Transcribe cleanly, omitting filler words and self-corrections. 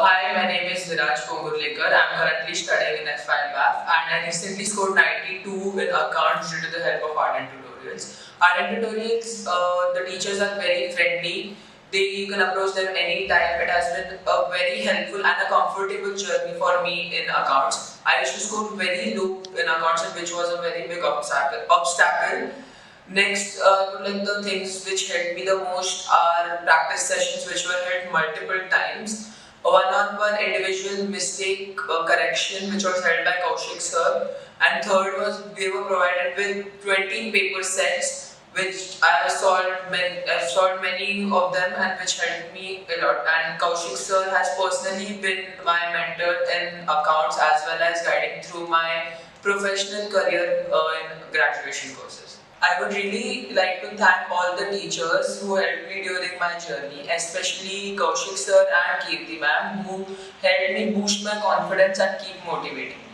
Hi, my name is Viraj Pongurlekar. I'm currently studying in F5 BAF and I recently scored 92 in accounts due to the help of Ardent Tutorials. Ardent Tutorials, the teachers are very friendly. You can approach them anytime. It has been a very helpful and a comfortable journey for me in accounts. I used to score very low in accounts, which was a very big obstacle. Next, the things which helped me the most are practice sessions which were held multiple times. One-on-one individual mistake correction which was held by Kaushik sir. And third was we were provided with 20 paper sets which I have solved many of them and which helped me a lot. And Kaushik sir has personally been my mentor in accounts as well as guiding through my professional career in graduation courses. I would really like to thank all the teachers who helped me during my journey, especially Kaushik sir and Kirti ma'am, who helped me boost my confidence and keep motivating me.